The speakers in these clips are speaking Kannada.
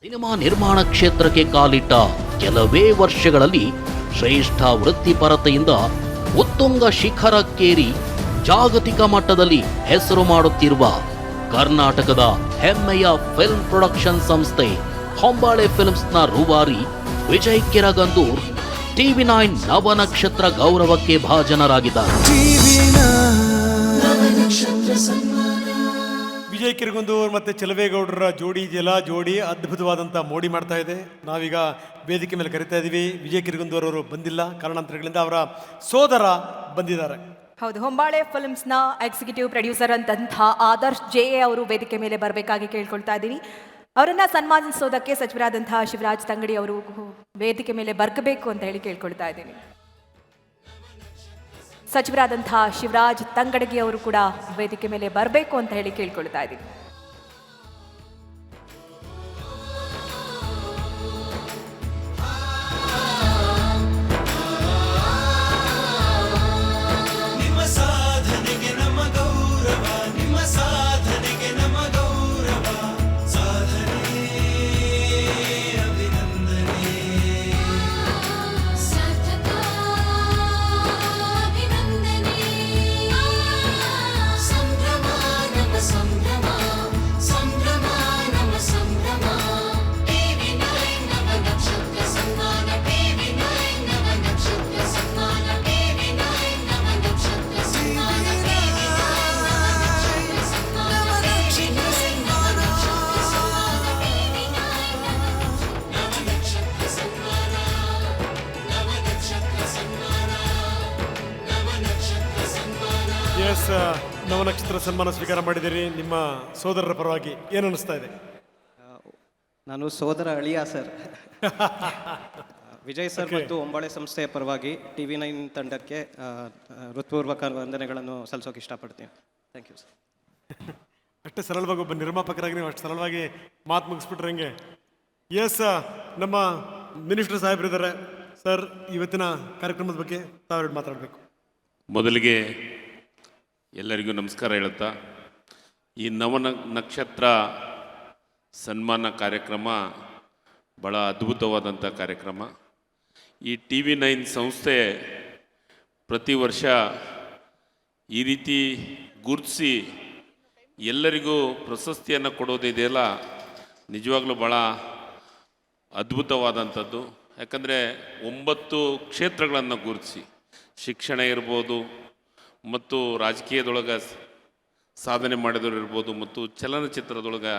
ಸಿನಿಮಾ ನಿರ್ಮಾಣ ಕ್ಷೇತ್ರಕ್ಕೆ ಕಾಲಿಟ್ಟ ಕೆಲವೇ ವರ್ಷಗಳಲ್ಲಿ ಶ್ರೇಷ್ಠ ವೃತ್ತಿಪರತೆಯಿಂದ ಉತ್ತುಂಗ ಶಿಖರಕ್ಕೇರಿ ಜಾಗತಿಕ ಮಟ್ಟದಲ್ಲಿ ಹೆಸರು ಮಾಡುತ್ತಿರುವ ಕರ್ನಾಟಕದ ಹೆಮ್ಮೆಯ ಫಿಲ್ಮ್ ಪ್ರೊಡಕ್ಷನ್ ಸಂಸ್ಥೆ ಹೊಂಬಾಳೆ ಫಿಲ್ಮ್ಸ್ನ ರೂವಾರಿ ವಿಜಯ್ ಕಿರಗಂದೂರ್ ಟಿವಿ9 ನವನಕ್ಷತ್ರ ಗೌರವಕ್ಕೆ ಭಾಜನರಾಗಿದ್ದಾರೆ. ವಿಜಯ್ ಕಿರಗಂದೂರ್ ಮತ್ತು ಚೆಲುವೇಗೌಡರ ಜೋಡಿ ಇದೆಯಲ್ಲ, ಜೋಡಿ ಅದ್ಭುತವಾದಂಥ ಮೋಡಿ ಮಾಡ್ತಾ ಇದೆ. ನಾವೀಗ ವೇದಿಕೆ ಮೇಲೆ ಕರಿತಾ ಇದ್ದೀವಿ. ವಿಜಯ್ ಕಿರಗಂದೂರ್ ಅವರು ಬಂದಿಲ್ಲ, ಕಾರಣಾಂತರಗಳಿಂದ ಅವರ ಸೋದರ ಬಂದಿದ್ದಾರೆ. ಹೌದು, ಹೊಂಬಾಳೆ ಫಿಲ್ಮ್ಸ್ನ ಎಕ್ಸಿಕ್ಯೂಟಿವ್ ಪ್ರೊಡ್ಯೂಸರ್ ಅಂತಂಥ ಆದರ್ಶ್ ಜೆ ಅವರು ವೇದಿಕೆ ಮೇಲೆ ಬರಬೇಕಾಗಿ ಕೇಳ್ಕೊಳ್ತಾ ಇದ್ದೀವಿ. ಅವರನ್ನು ಸನ್ಮಾನಿಸೋದಕ್ಕೆ ಸಚಿವರಾದಂತಹ ಶಿವರಾಜ್ ತಂಗಡಿ ಅವರು ವೇದಿಕೆ ಮೇಲೆ ಬರಬೇಕು ಅಂತ ಹೇಳಿ ಕೇಳ್ಕೊಳ್ತಾ ಇದ್ದೀನಿ. ಸಚಿವರಾದಂತಹ ಶಿವರಾಜ್ ತಂಗಡಗಿ ಅವರು ಕೂಡ ವೇದಿಕೆ ಮೇಲೆ ಬರಬೇಕು ಅಂತ ಹೇಳಿ ಕೇಳ್ಕೊಳ್ತಾ ಇದ್ದೀನಿ. ಎಸ್, ನವನಕ್ಷತ್ರ ಸನ್ಮಾನ ಸ್ವೀಕಾರ ಮಾಡಿದ್ದೀರಿ. ನಿಮ್ಮ ಸೋದರರ ಪರವಾಗಿ ಏನು ಅನ್ನಿಸ್ತಾ ಇದೆ? ನಾನು ಸೋದರ ಅಳಿಯ ಸರ್. ವಿಜಯ್ ಸರ್ ಮತ್ತು ಹೊಂಬಾಳೆ ಸಂಸ್ಥೆಯ ಪರವಾಗಿ ಟಿವಿ9 ತಂಡಕ್ಕೆ ಹೃತ್ಪೂರ್ವಕ ವಂದನೆಗಳನ್ನು ಸಲ್ಲಿಸೋಕೆ ಇಷ್ಟಪಡ್ತೀನಿ. Thank you sir. ಅಷ್ಟೇ ಸರಳವಾಗಿ ಒಬ್ಬ ನಿರ್ಮಾಪಕರಾಗಿ ನೀವು ಅಷ್ಟು ಸರಳವಾಗಿ ಮಾತು ಮುಗಿಸ್ಬಿಟ್ರೆ ಹೆಂಗೆ? ಎಸ್, ನಮ್ಮ ಮಿನಿಸ್ಟರ್ ಸಾಹೇಬ್ರಿದ್ದಾರೆ ಸರ್. ಇವತ್ತಿನ ಕಾರ್ಯಕ್ರಮದ ಬಗ್ಗೆ ತಾವೆರಡು ಮಾತಾಡಬೇಕು. ಮೊದಲಿಗೆ ಎಲ್ಲರಿಗೂ ನಮಸ್ಕಾರ ಹೇಳುತ್ತಾ, ಈ ನಕ್ಷತ್ರ ಸನ್ಮಾನ ಕಾರ್ಯಕ್ರಮ ಭಾಳ ಅದ್ಭುತವಾದಂಥ ಕಾರ್ಯಕ್ರಮ. ಈ ಟಿವಿ9 ಸಂಸ್ಥೆ ಪ್ರತಿ ವರ್ಷ ಈ ರೀತಿ ಗುರುತಿಸಿ ಎಲ್ಲರಿಗೂ ಪ್ರಶಸ್ತಿಯನ್ನು ಕೊಡೋದಿದೆಯಲ್ಲ, ನಿಜವಾಗ್ಲೂ ಭಾಳ ಅದ್ಭುತವಾದಂಥದ್ದು. ಯಾಕಂದರೆ 9 ಕ್ಷೇತ್ರಗಳನ್ನು ಗುರುತಿಸಿ, ಶಿಕ್ಷಣ ಇರ್ಬೋದು, ಮತ್ತು ರಾಜಕೀಯದೊಳಗೆ ಸಾಧನೆ ಮಾಡಿದವರು ಇರ್ಬೋದು, ಮತ್ತು ಚಲನಚಿತ್ರದೊಳಗೆ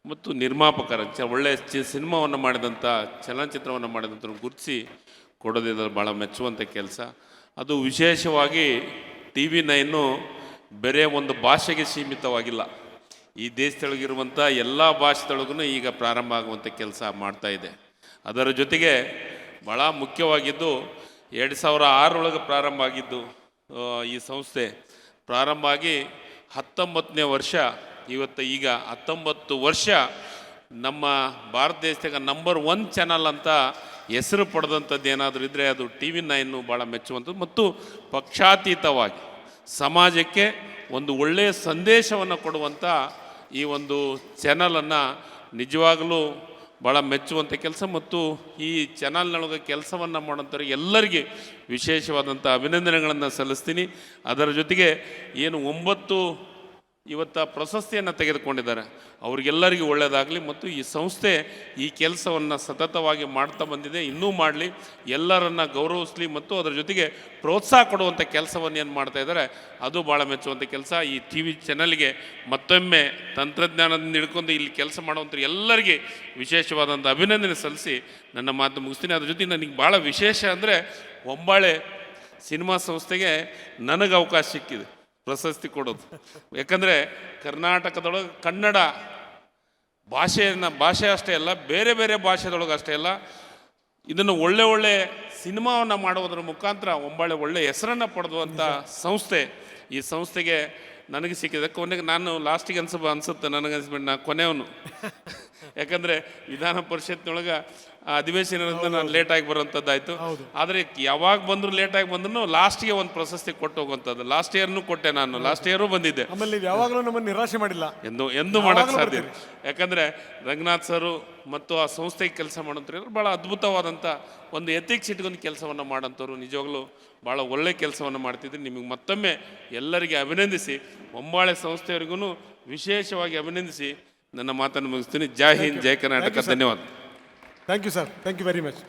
ಮತ್ತು ನಿರ್ಮಾಪಕರ ಒಳ್ಳೆಯ ಸಿನಿಮಾವನ್ನು ಮಾಡಿದಂಥ ಚಲನಚಿತ್ರವನ್ನು ಮಾಡಿದಂಥ ಗುರುತಿಸಿ ಕೊಡೋದಿಲ್ಲ, ಭಾಳ ಮೆಚ್ಚುವಂಥ ಕೆಲಸ. ಅದು ವಿಶೇಷವಾಗಿ ಟಿವಿ9 ಬೇರೆ ಒಂದು ಭಾಷೆಗೆ ಸೀಮಿತವಾಗಿಲ್ಲ, ಈ ದೇಶದೊಳಗಿರುವಂಥ ಎಲ್ಲ ಭಾಷೆದೊಳಗೂ ಈಗ ಪ್ರಾರಂಭ ಆಗುವಂಥ ಕೆಲಸ ಮಾಡ್ತಾಯಿದೆ. ಅದರ ಜೊತೆಗೆ ಭಾಳ ಮುಖ್ಯವಾಗಿದ್ದು 2006 ಪ್ರಾರಂಭ ಆಗಿದ್ದು ಈ ಸಂಸ್ಥೆ ಪ್ರಾರಂಭ ಆಗಿ 19ನೇ ವರ್ಷ ಇವತ್ತು. ಈಗ 19 ವರ್ಷ ನಮ್ಮ ಭಾರತ ದೇಶದಾಗ ನಂಬರ್ 1 ಚಾನಲ್ ಅಂತ ಹೆಸರು ಪಡೆದಂಥದ್ದು ಏನಾದರೂ ಇದ್ದರೆ ಅದು ಟಿವಿ9 ಭಾಳ ಮೆಚ್ಚುವಂಥದ್ದು. ಮತ್ತು ಪಕ್ಷಾತೀತವಾಗಿ ಸಮಾಜಕ್ಕೆ ಒಂದು ಒಳ್ಳೆಯ ಸಂದೇಶವನ್ನು ಕೊಡುವಂಥ ಈ ಒಂದು ಚಾನಲನ್ನು ನಿಜವಾಗಲೂ ಭಾಳ ಮೆಚ್ಚುವಂಥ ಕೆಲಸ. ಮತ್ತು ಈ ಚಾನಲ್ನೊಳಗೆ ಕೆಲಸವನ್ನು ಮಾಡೋಂಥವ್ರಿಗೆ ಎಲ್ಲರಿಗೆ ವಿಶೇಷವಾದಂಥ ಅಭಿನಂದನೆಗಳನ್ನು ಸಲ್ಲಿಸ್ತೀನಿ. ಅದರ ಜೊತೆಗೆ ಏನು 9 ಇವತ್ತು ಪ್ರಶಸ್ತಿಯನ್ನು ತೆಗೆದುಕೊಂಡಿದ್ದಾರೆ, ಅವ್ರಿಗೆಲ್ಲರಿಗೂ ಒಳ್ಳೆಯದಾಗಲಿ. ಮತ್ತು ಈ ಸಂಸ್ಥೆ ಈ ಕೆಲಸವನ್ನು ಸತತವಾಗಿ ಮಾಡ್ತಾ ಬಂದಿದೆ, ಇನ್ನೂ ಮಾಡಲಿ, ಎಲ್ಲರನ್ನು ಗೌರವಿಸಲಿ. ಮತ್ತು ಅದರ ಜೊತೆಗೆ ಪ್ರೋತ್ಸಾಹ ಕೊಡುವಂಥ ಕೆಲಸವನ್ನು ಏನು ಮಾಡ್ತಾ ಇದ್ದಾರೆ ಅದು ಭಾಳ ಮೆಚ್ಚುವಂಥ ಕೆಲಸ. ಈ ಟಿವಿ ಚಾನಲ್ಗೆ ಮತ್ತೊಮ್ಮೆ ತಂತ್ರಜ್ಞಾನದಿಂದ ಹಿಡ್ಕೊಂಡು ಇಲ್ಲಿ ಕೆಲಸ ಮಾಡುವಂಥ ಎಲ್ಲರಿಗೆ ವಿಶೇಷವಾದಂಥ ಅಭಿನಂದನೆ ಸಲ್ಲಿಸಿ ನನ್ನ ಮಾತು ಮುಗಿಸ್ತೀನಿ. ಅದ್ರ ಜೊತೆಗೆ ನನಗೆ ಭಾಳ ವಿಶೇಷ ಅಂದರೆ ಹೊಂಬಾಳೆ ಸಿನಿಮಾ ಸಂಸ್ಥೆಗೆ ನನಗೆ ಅವಕಾಶ ಸಿಕ್ಕಿದೆ ಪ್ರಶಸ್ತಿ ಕೊಡೋದು. ಯಾಕಂದರೆ ಕರ್ನಾಟಕದೊಳಗೆ ಕನ್ನಡ ಭಾಷೆ ಅಷ್ಟೇ ಅಲ್ಲ, ಬೇರೆ ಬೇರೆ ಭಾಷೆದೊಳಗೆ ಅಷ್ಟೇ ಅಲ್ಲ, ಇದನ್ನು ಒಳ್ಳೆ ಸಿನಿಮಾವನ್ನು ಮಾಡೋದ್ರ ಮುಖಾಂತರ ಹೊಂಬಾಳೆ ಒಳ್ಳೆ ಹೆಸರನ್ನು ಪಡೆದುವಂಥ ಸಂಸ್ಥೆ. ಈ ಸಂಸ್ಥೆಗೆ ನನಗೆ ಸಿಕ್ಕಿದೆ. ಕೊನೆಗೆ ನಾನು ಲಾಸ್ಟಿಗೆ ಅನ್ಸುತ್ತೆ, ನನಗನ್ಸ್ಬಿಟ್ಟು ನಾ ಕೊನೆಯವನು ಯಾಕಂದರೆ ವಿಧಾನ ಪರಿಷತ್ನೊಳಗೆ ಅಧಿವೇಶನದಿಂದ ನಾನು ಲೇಟಾಗಿ ಬರೋಂಥದ್ದಾಯಿತು. ಆದರೆ ಯಾವಾಗ ಬಂದರೂ ಲೇಟಾಗಿ ಬಂದ್ರೂ ಲಾಸ್ಟ್ಗೆ ಒಂದು ಪ್ರಶಸ್ತಿ ಕೊಟ್ಟು ಹೋಗುವಂಥದ್ದು. ಲಾಸ್ಟ್ ಇಯರ್ನೂ ಕೊಟ್ಟೆ ನಾನು, ಲಾಸ್ಟ್ ಇಯರೂ ಬಂದಿದ್ದೆ. ಆಮೇಲೆ ನೀವು ಯಾವಾಗಲೂ ನಮ್ಮನ್ನು ನಿರಾಶೆ ಮಾಡಿಲ್ಲ. ಎಂದು ಮಾಡೋಕ್ಕೆ ಸಾಧ್ಯ. ಯಾಕಂದರೆ ರಂಗನಾಥ್ ಸರು ಮತ್ತು ಆ ಸಂಸ್ಥೆಗೆ ಕೆಲಸ ಮಾಡೋಂಥವ್ರು ಭಾಳ ಅದ್ಭುತವಾದಂಥ ಒಂದು ಎಥಿಕ್ಸ್ ಇಟ್ಕೊಂಡು ಕೆಲಸವನ್ನು ಮಾಡೋಂಥವ್ರು. ನಿಜವಾಗ್ಲೂ ಭಾಳ ಒಳ್ಳೆ ಕೆಲಸವನ್ನು ಮಾಡ್ತಿದ್ರು. ನಿಮಗೆ ಮತ್ತೊಮ್ಮೆ ಎಲ್ಲರಿಗೆ ಅಭಿನಂದಿಸಿ, ಹೊಂಬಾಳೆ ಸಂಸ್ಥೆಯವರಿಗೂ ವಿಶೇಷವಾಗಿ ಅಭಿನಂದಿಸಿ ನನ್ನ ಮಾತನ್ನು ಮುಗಿಸ್ತೀನಿ. ಜೈ ಹಿಂದ್, ಜೈ ಕರ್ನಾಟಕ. ಧನ್ಯವಾದ. Thank you sir, thank you very much.